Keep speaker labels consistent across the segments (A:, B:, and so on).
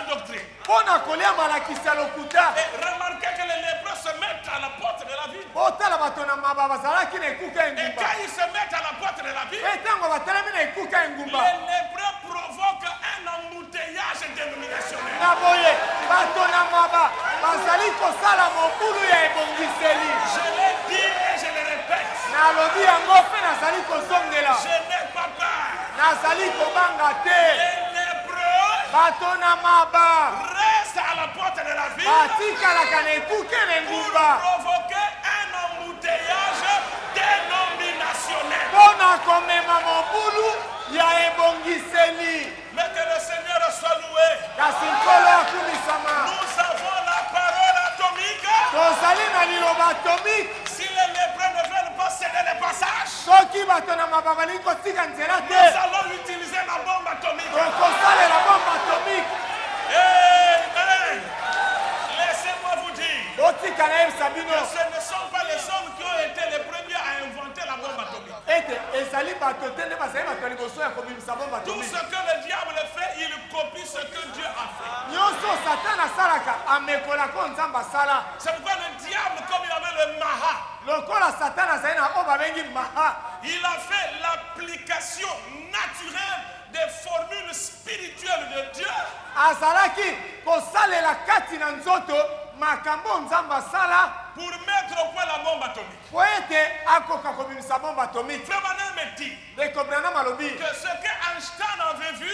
A: doctrine.
B: Et remarquez
A: que les lépreux se mettent à la porte de la ville. Et quand ils se mettent à la porte de la ville, les lépreux provoquent un embouteillage dénominationnel. Je l'ai dit et je le répète. Je n'ai pas peur. Les lépreux restent à la porte de la ville pour provoquer un embouteillage dénominationnel. Mais que le Seigneur soit loué. Nous avons la parole atomique. Si les lépreux ne veulent pas céder les passages, nous allons utiliser la bombe atomique. Amen. Laissez-moi vous dire que ce ne sont pas les hommes qui ont été les premiers à inventer la bombe atomique. Tout ce que le diable fait, il copie ce que Dieu a fait. C'est pourquoi le diable, comme il avait le maha, il a fait l'application naturelle des formules spirituelles de Dieu pour mettre au point la bombe atomique. Frère Branham me dit que ce qu'Einstein avait vu,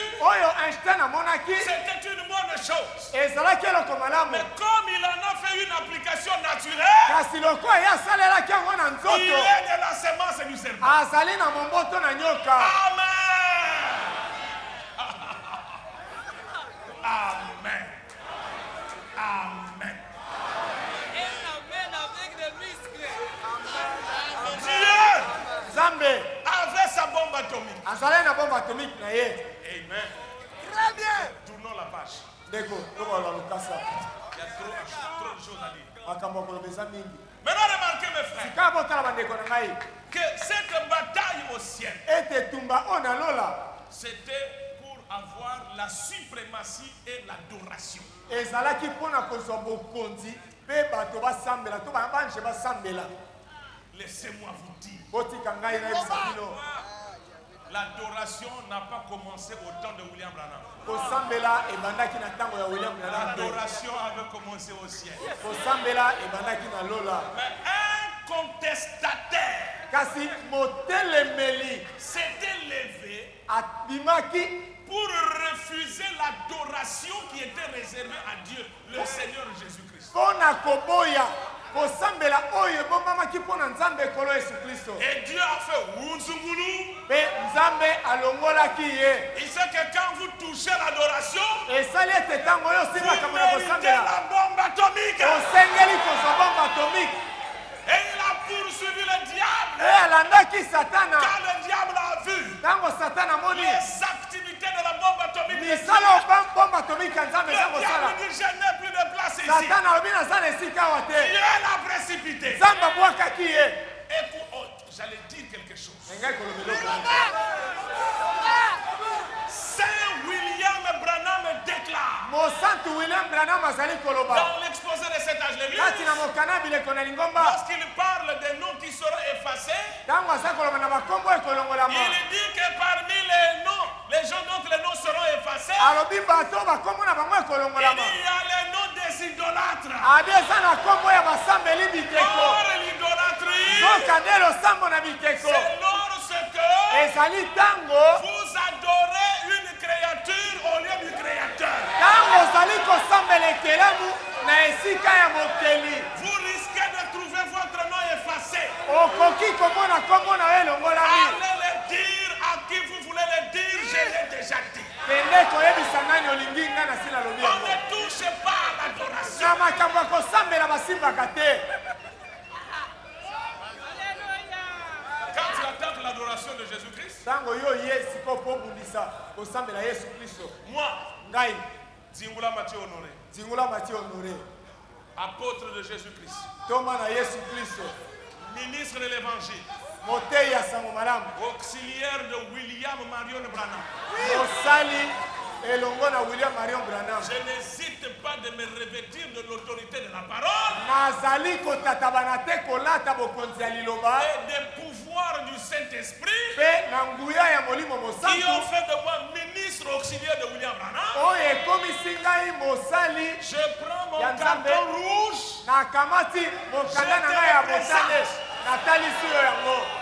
A: c'était une bonne chose. Mais comme il en a fait une application naturelle, il est de la semence du serpent. Amen. Amen. Amen. Dieu avait sa bombe atomique. Amen.
B: Très bien.
A: Tournons la page. Il y a trop de choses à dire. Maintenant, remarquez mes frères que cette bataille au ciel, c'était pour avoir la suprématie et l'adoration. Laissez-moi vous dire, l'adoration n'a pas commencé au temps de William Branham. L'adoration avait commencé au ciel. Mais un contestataire s'était levé pour refuser l'adoration qui était réservée à Dieu, le Seigneur Jésus-Christ. Et Dieu a fait Wunzungulu. Il sait que quand vous touchez l'adoration, vous méritez la bombe atomique. Et il a poursuivi le diable. Quand le diable a vu les activités de la bombe atomique, le diable dit je n'ai plus de place ici. Dieu l'a précipité. Écoute, j'allais dire quelque chose. Saint William Branham déclare dans l'exposé de cet âge l'église, lorsqu'il parle des noms qui seront effacés, il dit que parmi les noms, les gens dont les noms seront effacés, il y a les noms des idolâtres. Or l'idolâtrie, c'est lorsque vous adorez une créature au lieu du créateur. Vous risquez de trouver votre nom effacé. Allez le dire à qui vous voulez le dire, je l'ai déjà dit. On ne touche pas à l'adoration. Quand tu attends l'adoration de Jésus-Christ, moi, Zingula Mathieu Honoré, apôtre de Jésus-Christ, ministre de l'évangile, auxiliaire de William Marion Branham, Je n'hésite pas de me revêtir de l'autorité de la parole et des pouvoirs du Saint-Esprit qui ont fait de moi ministre auxiliaire de William Branham. Je prends mon carton rouge.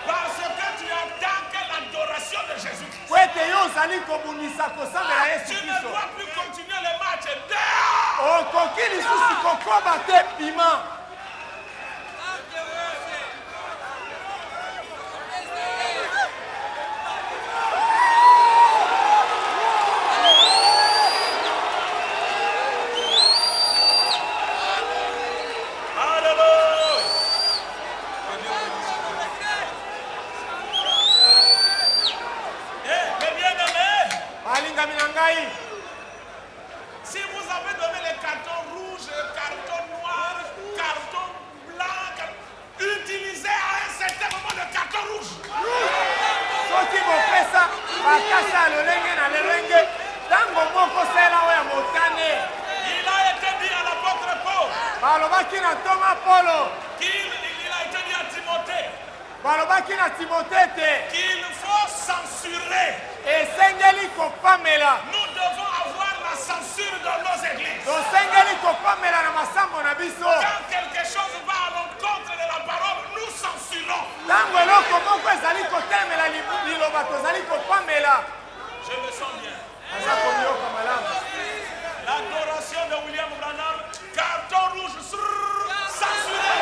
A: Parce que tu attaques l'adoration de Jésus-Christ. Tu ne dois plus continuer le match. Si vous avez donné les cartons rouges, cartons noirs, cartons blancs, utilisez à un certain moment le carton rouge. Il a été dit à l'apôtre Paul qu'il a été dit à Timothée qu'il faut censurer. Nous devons avoir la censure dans nos églises. Quand quelque chose va à l'encontre de la parole, nous censurons. Je me sens bien. L'adoration de William Branham, carton rouge, censuré.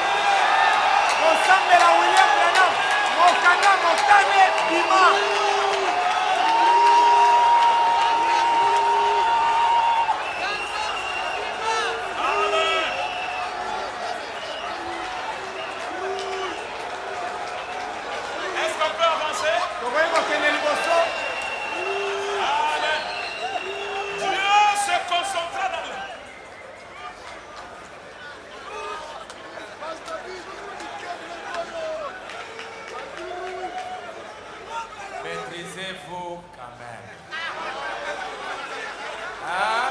A: Est-ce qu'on peut avancer? Dieu se concentra dans le...
B: Maîtrisez-vous quand même. Hein?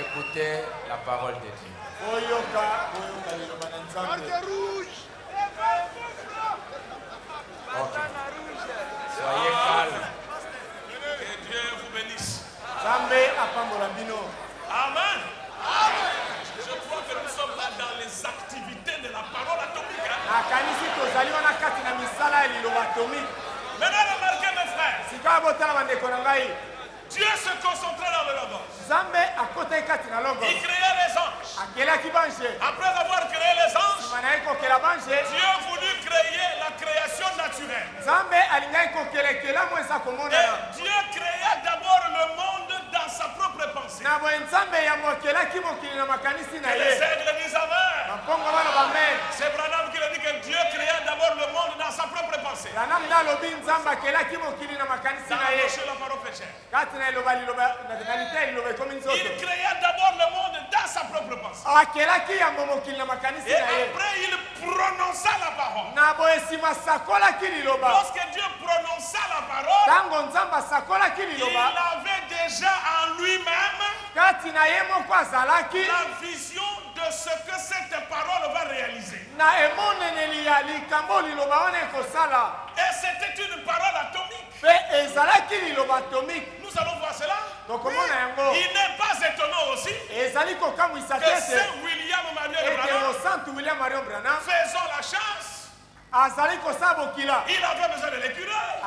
B: Écoutez la parole de Dieu. Okay. Soyez calme.
A: Que Dieu vous bénisse.
B: Amen.
A: Amen. Je crois que nous sommes là dans les activités de la parole atomique. Maintenant, remarquez mes frères. Dieu se concentrait dans le logos. Il créait les anges. Après avoir créé les anges, Dieu voulut créer la création naturelle. Et Dieu créa d'abord le monde dans sa propre pensée. Et les aigles disent Amen. C'est Branham qui a dit que Dieu créa d'abord le monde dans sa propre pensée. Dans Rocher la parole péchère. Il créa d'abord le monde dans sa propre pensée. Et après il prononça la parole. Lorsque Dieu prononça la parole, il avait déjà en lui-même la vision de ce que cette parole va réaliser. Et c'était une parole atomique. Nous allons voir cela. Il n'est pas étonnant aussi que Saint William Marion Branham faisant la chasse, il avait besoin de l'écureuil.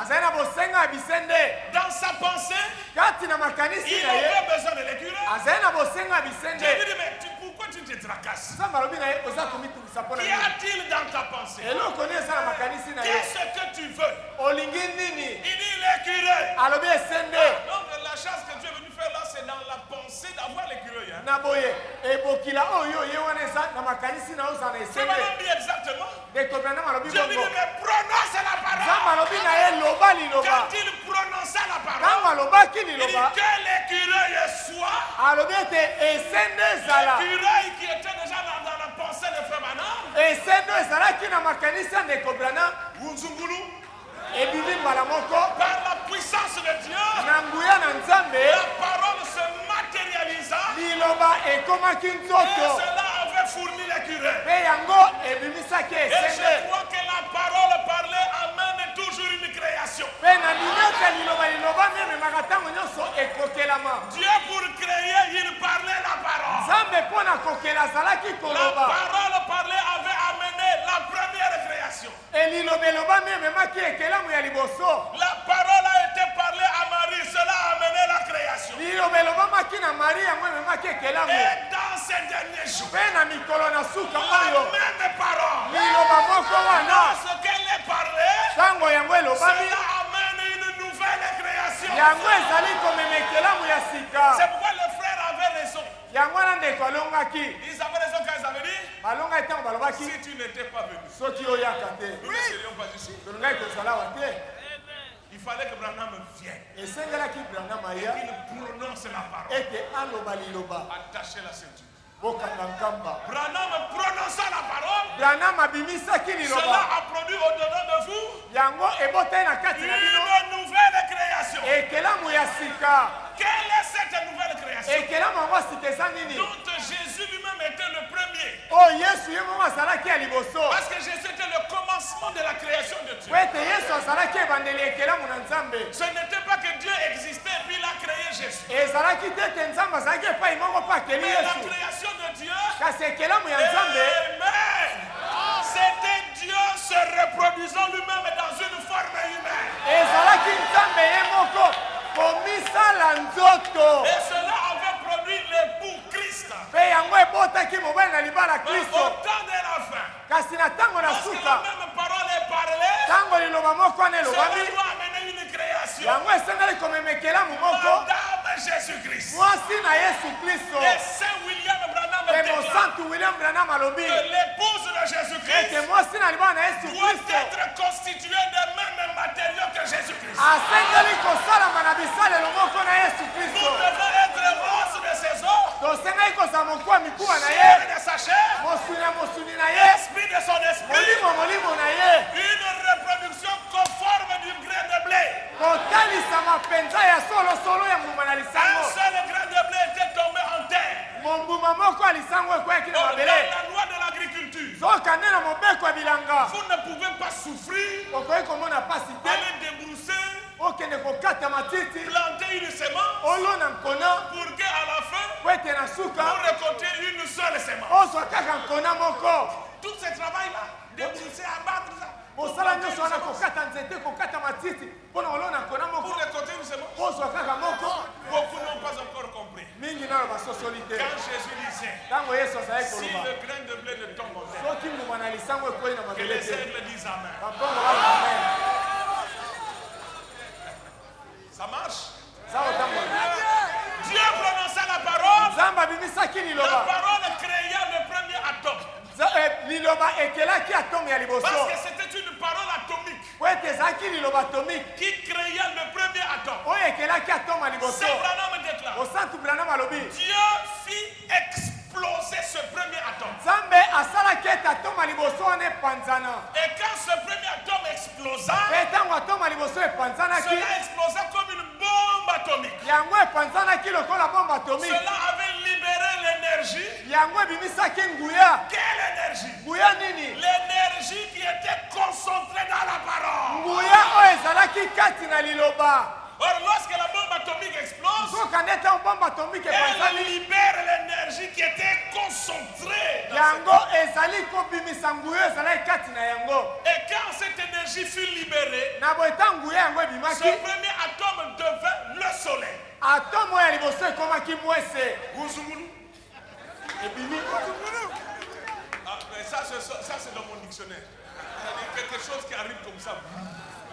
A: Dans sa pensée, il avait besoin de l'écureuil. J'ai dit, mais pourquoi tu te tracasses? Qu'y a-t-il dans ta pensée? Qu'est-ce que tu veux? Il dit l'écureuil. Donc la chasse que Dieu est venu faire là, c'est dans la pensée d'avoir l'écureuil. C'est pas dit exactement. Dieu dit, mais prononce la parole. Quand il prononça la parole, il dit que l'écureuil soit. L'écureuil qui était déjà dans la pensée de Frère Branham. esendo ezalaki na makanisa ndeko Branham ebimi mbala moko
C: par la puissance de Dieu,
A: na nguya na Nzambe
C: la parole se matérialisa
A: liloba ekomaki
C: et
A: nzoto
C: cela avait fourni les curés.
A: mpe yango ebimisaki
C: Et
A: esende
C: je crois que la parole parlée amène toujours une création.
A: mpe na minioka liloba mememaka ntango nyonso ekokelama
C: Dieu pour créer, il parlait la parole.
A: Nzambe mpo na kokela azalaki
C: La
A: koloba
C: parole parlée avait amené la première création.
A: eliloba eloba mememaki ekelamu ya liboso
C: La parole a été parlée à Marie, cela a amené la création.
A: liloba elobamaki na Marie yango ememaki ekelamu
C: Et dans ces derniers jours,
A: mpe na mikolo na suka oyo
C: la même parole,
A: liloba moko wana
C: lorsqu'elle est parlée,
A: ntango yango elobami
C: cela amène une nouvelle création.
A: yango ezali komema ekelamu ya sika
C: C'est pourquoi le frère avait raison.
A: yango wana ndeko alongaki
C: Ils avaient raison quand ils avaient dit,
A: balongai ntango balobaki
C: si tu n'étais pas venu,
A: soki oyaka te
C: nous ne serions pas ici.
A: tolongai kozala wa te
C: Il fallait que Branham vienne,
A: esengelaki Branham aya
C: qu'il prononce la parole.
A: ete aloba liloba
C: Attachez la ceinture.
A: bokanga nkamba
C: Branham prononça la parole.
A: Branham abimisaki
C: Cela
A: liloba
C: a produit au-dedans de vous
A: yango ebotai na kati na bino
C: une nouvelle création.
A: ekelamu ya sika
C: Quelle est cette nouvelle création
A: ekelamu yango sika eza nini
C: dont Jésus lui-même était le premier?
A: oyo yesu ye moko azalaki ya liboso
C: Parce que Jésus était le commencement de la création de Dieu.
A: po ete yesu azalaki ebandeli ekelamu na nzambe
C: Ce n'était pas que Dieu existait et puis il a créé Jésus.
A: ezalaki te ete nzambe azalaki epai moko mpo akeli
C: Mais la
A: yesu
C: création de Dieu,
A: kasi ekelamu ya nzambe
C: Amen, c'était Dieu se reproduisant lui-même dans une forme humaine.
A: ezalaki nzambe ye moko komisala nzoto
C: Et cela avait produit l'époux Christ.
A: mpe yango ebotaki mobali na libala
C: Au
A: kristo
C: temps de la fin,
A: kasi na ntango na
C: lorsque
A: suka
C: la même parole est parlée,
A: ntango liloba moko wana
C: cela
A: elobami
C: doit amener une création.
A: yango esengeli komema ekelamu moko
C: Madame Jésus-Christ.
A: mwasi na yesu kristo
C: Et Saint William Branham
A: mpe
C: déclare
A: mosantu william branham alobi
C: que l'épouse de Jésus-Christ
A: ete mwasi na libala na yesu
C: doit
A: kristo
C: être constituée des mêmes matériaux que Jésus-Christ.
A: asengeli kosalama na bisalelo moko na yesu
C: Nous
A: kristo
C: devons être os de ses os,
A: tosengeli kozala mokuwa mikuwa na ye
C: chair de sa chair,
A: mosuni na mosuni na ye
C: esprit de son esprit,
A: molimo na ye
C: une reproduction conforme du grain de blé.
A: kotalisama mpenza ya solosolo ya mbuma na
C: Un
A: lisango
C: seul grain de blé était tombé en terre.
A: mombuma moko ya lisango ekweyaki na
C: Dans
A: mabele
C: la loi de l'agriculture,
A: soka nde na mobeko ya bilanga
C: vous ne pouvez pas souffrir,
A: okoki komona pasi te
C: aller débrousser,
A: okende kokata matiti
C: planter une semence
A: olona nkona
C: pour qu'à la fin,
A: po ete na suka
C: vous récoltez une seule semence.
A: ozwa kaka nkona moko
C: Tout ce travail-là, débrousser, abattre ça,
A: mosala nyonso wana kokata nzete kokata matiti mpona olona nkona moko
C: pour récolter une semence.
A: ozwa kaka moko
C: Beaucoup n'ont pas encore compris.
A: mingi nano basosoli te
C: Quand Jésus disait,
A: ntango yesu azalaki
C: si
A: koloba
C: le grain de blé ne tombe en terre,
A: soki mbuma na lisango ekwei na
C: que
A: mabele
C: les
A: te
C: aigles disent Amen.
A: bapongo baloba amen
C: Ça marche?
A: za kotambola
C: Dieu prononça la parole.
A: nzambe abimisaki
C: La
A: liloba
C: parole créa le premier atome.
A: liloba ekelaki atome ya liboso
C: Parce que c'était une parole atomique
A: po ete ezalaki liloba atomike
C: qui créa le premier atome.
A: oyo ekelaki atome ya liboso
C: Saint Branham déclare,
A: mosantu branam alobi
C: Dieu fit exploser ce premier atome.
A: nzambe asalaki ete atome ya liboso wana epanzana
C: Et quand ce premier atome explosa,
A: mpe ntango atome ya liboso epanzanaki
C: cela explosa comme une bombe atomique.
A: yango epanzanaki lokola bombe atomike
C: Cela avait libéré l'énergie.
A: yango ebimisaki nguya
C: Quelle énergie?
A: nguya nini
C: L'énergie qui était concentrée dans la parole.
A: nguya oyo ezalaki kati na liloba
C: Or, lorsque la bombe atomique explose,
A: soka nde ntango bombe atomike
C: elle
A: epanzani
C: libère l'énergie qui était concentrée dans
A: yango ezali kobimisa nguya ezalaki kati na yango
C: Et quand cette énergie fut libérée,
A: na boye ntango nguya yango
C: ce
A: ebimaki
C: premier atome devint le soleil.
A: atome oyo ya liboso ekomaki mwese
C: Ouzoumoulou.
A: ebimi
C: Ah, mais ça c'est dans mon dictionnaire. C'est quelque chose qui arrive comme ça.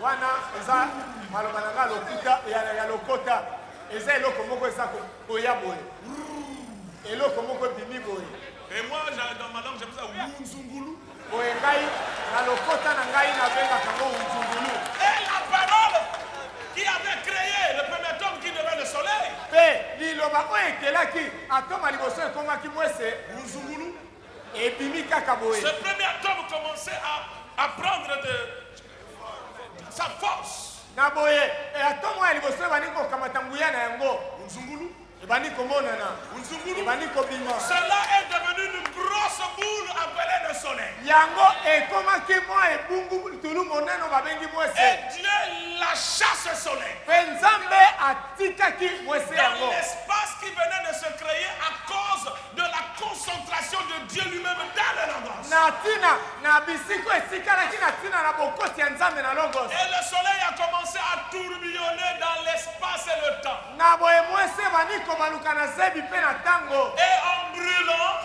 A: wana eza maloba na nga lokuta ya lokota eza eloko moko eza koya boye eloko moko ebimi boye
C: Et moi, dans ma langue, j'appelle ça Ouzoumoulou.
A: boye ngai na lokota na ngai nabengaka ngo unzungulu
C: Et la parole qui avait créé le premier atome qui devint le soleil,
A: mpe liloba oyo ekelaki atome ya liboso ekomaki mwese
C: Ouzoumoulou,
A: Ce
C: premier atome commençait à prendre de sa force. Cela est devenu une grosse boule appelée le soleil. Et Dieu la chasse au soleil. Dans l'espace qui venait de se créer à cause de la concentration de Dieu lui-même dans le logos. Et le soleil a commencé à tourbillonner dans l'espace et le temps. Et en brûlant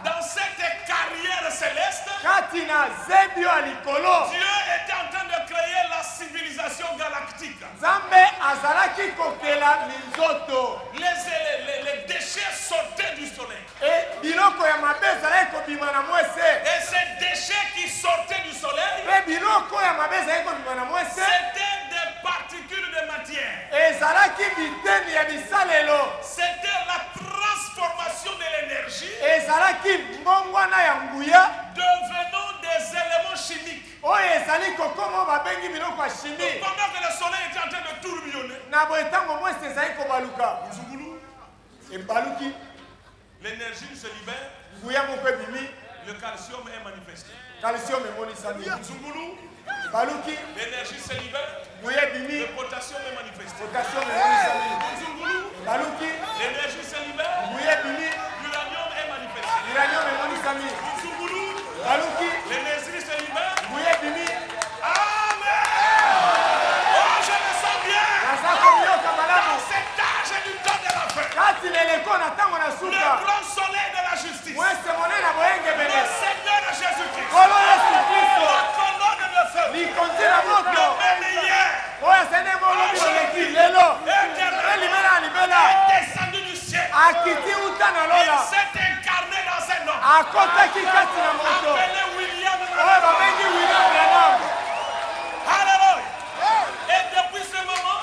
C: dans cette carrière céleste, Dieu était en train de créer la civilisation galactique. Les déchets sortaient du soleil. Et ces déchets qui sortaient du soleil, c'était des particules de matière. C'était la transformation de l'énergie devenant des éléments chimiques. Pendant que le soleil était en train de tourbillonner, l'énergie se libère, le calcium est manifesté. L'énergie se libère, le potassium est manifesté. L'énergie se libère, l'uranium est manifesté. L'énergie se libère. Amen. Oh, je me sens bien. Dans cet âge du temps de la fin, le grand soleil de la justice, le Seigneur Jésus-Christ, la colonne de feu, le meilleur, est descendu du ciel. Il s'est incarné dans un homme appelé William Branham. Alléluia. Et depuis ce moment,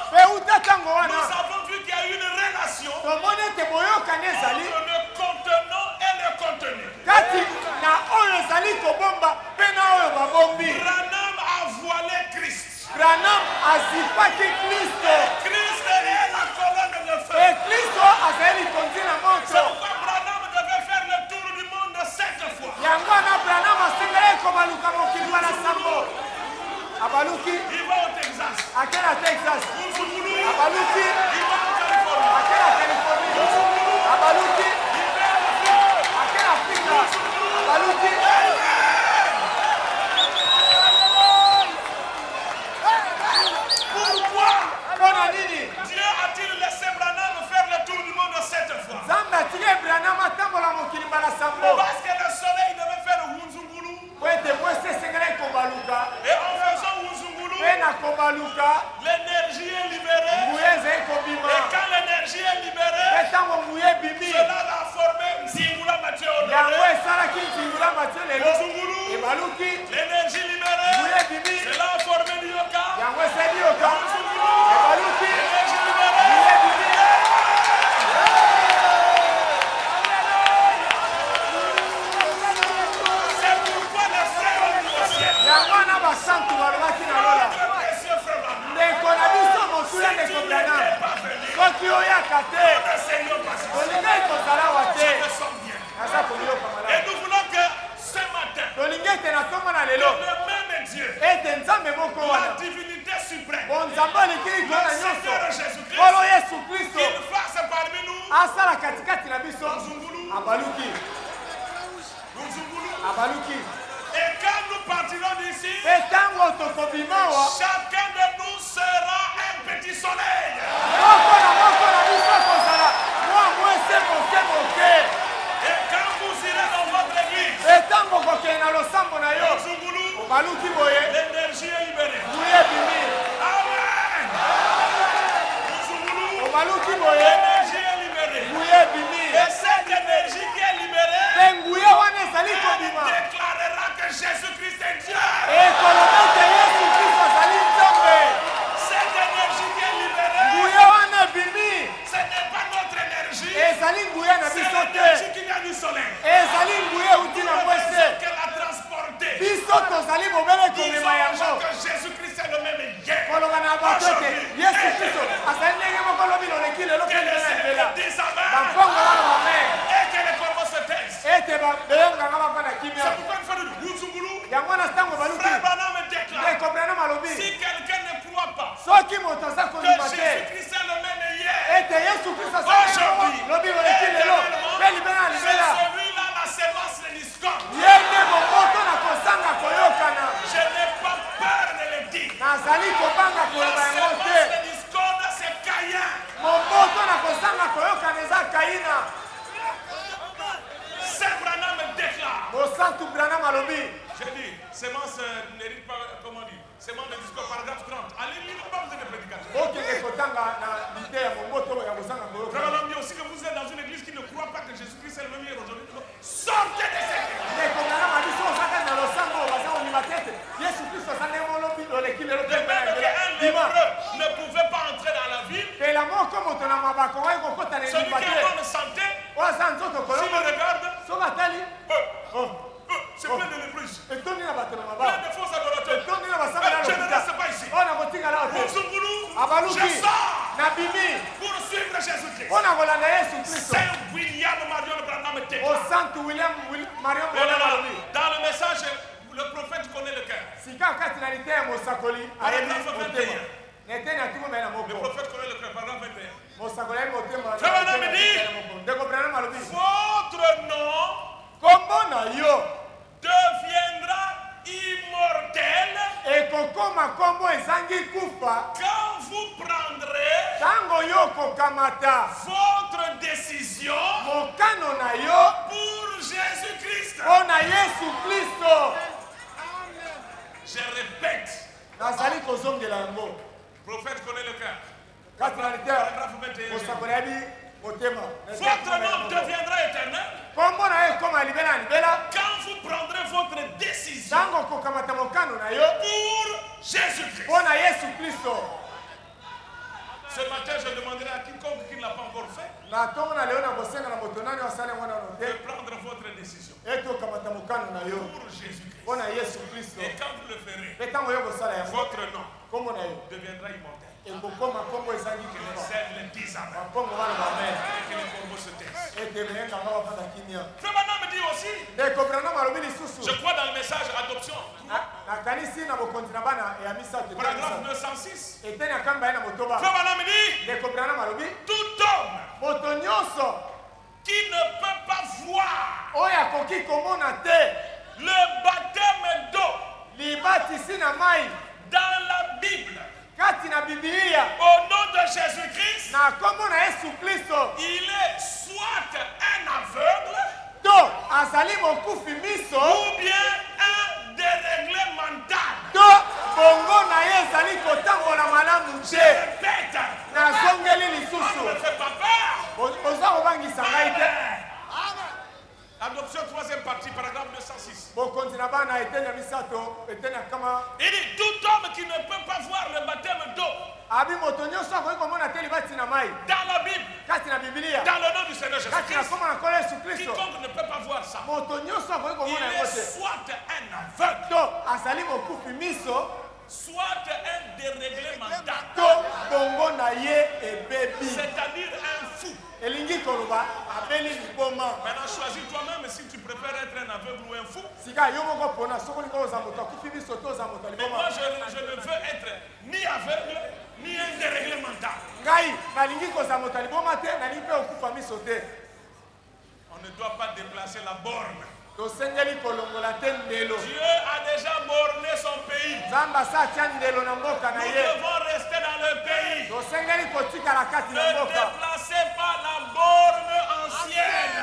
C: nous avons vu qu'il y a une relation entre le contenant et le contenu. Branham a voilé Christ. Christ est la colonne de feu. C'est pourquoi Branham devait faire le tour du monde 7 fois. Il va au Texas. Il va en Californie. Il va Pourquoi Dieu a-t-il laissé Branham faire le tour du monde 7 fois? Parce que le soleil devait faire Wunzungulu. Et en faisant Wunzungulu, l'énergie est libérée. Et quand l'énergie est libérée, cela a formé Nzingula Mathieu. L'énergie libérée, cela a formé Nyoka. L'énergie libérée. C'est pourquoi les frères ont dit au ciel. Et nous voulons que ce matin, le même Dieu, la divinité suprême, le Seigneur Jésus-Christ, qu'il fasse parmi nous et quand nous partirons d'ici, chacun de nous sera un petit soleil. Et quand vous irez dans votre église, l'énergie est libérée. Amen. L'énergie est libérée. Et cette énergie qui est libérée, elle déclarera que Jésus-Christ est Dieu. Cette énergie qui est libérée, ce n'est pas notre énergie, c'est l'énergie qui Disons que Jésus-Christ est le même hier. Aujourd'hui. Dis amen. Et que les corbeaux se taisent. C'est pourquoi il faut dire Wuzungulu. Frère Branham déclare. Si quelqu'un ne croit pas que Jésus-Christ est le même hier, aujourd'hui, c'est celui-là la sémence de discorde. Je n'ai pas peur de le dire. La sémence de discorde, c'est Caïn. Saint Branham déclare. J'ai dit, sémence n'hérite pas, comment on dit, sémence de discours, paragraphe 30. Allez lire, pas besoin de prédication. Frère Branham dit aussi que vous êtes dans une église qui ne croit pas que Jésus-Christ est le même hier aujourd'hui. Sortez de cette église. De même qu'un lépreux ne pouvait pas entrer dans la ville, celui qui est en bonne santé, s'il me regarde, c'est plein de lépreux ici. Plein de faux adorateurs. Je ne reste pas ici. Je sors pour suivre Jésus-Christ. Saint William Marion Branham déclare. Dans le message, le prophète connaît le cœur. Paragraphe 21. Le prophète connaît le cœur. Paragraphe 21. Frère Branham dit, votre nom deviendra immortel quand vous prendrez votre décision pour Jésus-Christ. Je répète, le prophète connaît le cœur. Paragraphe 21. Votre nom deviendra éternel quand vous prendrez votre décision pour Jésus-Christ. Ce matin, je demanderai à quiconque qui ne l'a pas encore fait de prendre votre décision pour Jésus-Christ. Et quand vous le ferez, votre nom deviendra immortel. Que les cercles disent amen. Et que les corbeaux se taisent. Frère Branham me dit aussi, je crois dans le message adoption, paragraphe 906. Frère Branham me dit, tout homme qui ne peut pas voir le baptême d'eau dans la Bible, au nom de Jésus-Christ, il est soit un aveugle ou bien un déréglé mental. Je répète, ça ne me fait pas peur. Adoption, troisième partie, paragraphe 206. Il dit, tout homme qui ne peut pas voir le baptême d'eau dans la Bible, dans le nom du Seigneur Jésus-Christ, quiconque ne peut pas voir ça, il est soit un aveugle, soit un déréglé mental, c'est-à-dire un fou. Maintenant, choisis toi-même si tu préfères être un aveugle ou un fou. Mais moi, je ne veux être ni aveugle, ni un déréglé mental. On ne doit pas déplacer la borne. Dieu a déjà borné son pays. Nous devons rester dans le pays. Ne déplacez pas la borne ancienne.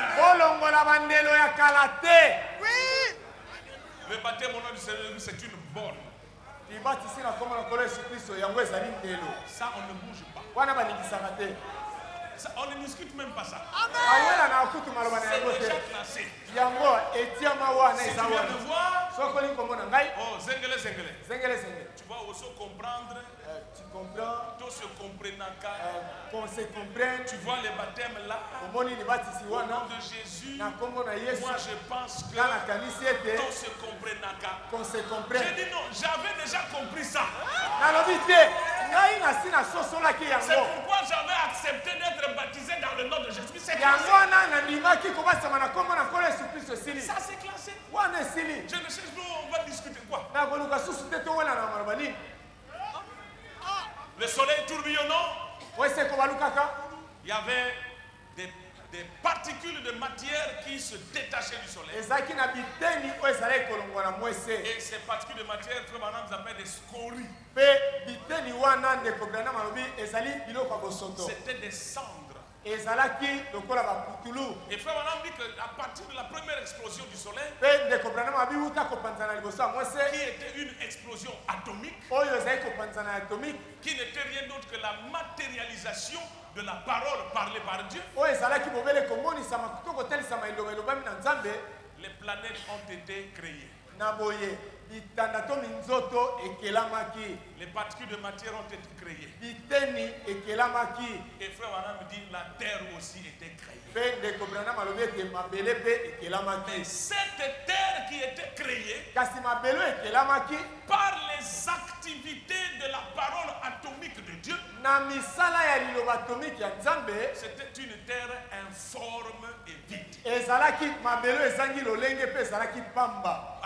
C: Le baptême au nom du Seigneur, c'est une borne. Ça, on ne bouge pas. Ça, on ne discute même pas ça. C'est déjà classé. Si tu viens me voir, oh, zengele. Tu vas aussi comprendre. Tu comprends. Tout se comprenaka. Tu vois les baptêmes là. Au nom de Jésus. Moi je pense que tout se comprenaka.
A: qu'on se comprenne.
C: J'ai dit non, j'avais déjà compris ça.
A: C'est
C: pourquoi j'avais accepté d'être baptisé dans le nom de Jésus. C'est classé. Ça c'est classé. Je ne sais pas, on va discuter quoi. Le soleil tourbillonnant. Il y avait des particules de matière qui se détachaient du soleil. Et ces particules de matière, frère Branham, vous appelle des scories. C'était des cendres. Et frère Branham dit qu'à partir de la première explosion du soleil, qui était une explosion atomique, qui n'était rien d'autre que la matérialisation de la parole parlée par Dieu, les planètes ont été créées. Les particules de matière ont été créées. Et frère Branham dit la terre aussi était créée. Mais cette terre qui était créée par les activités de la parole atomique de Dieu, c'était une terre informe et vide.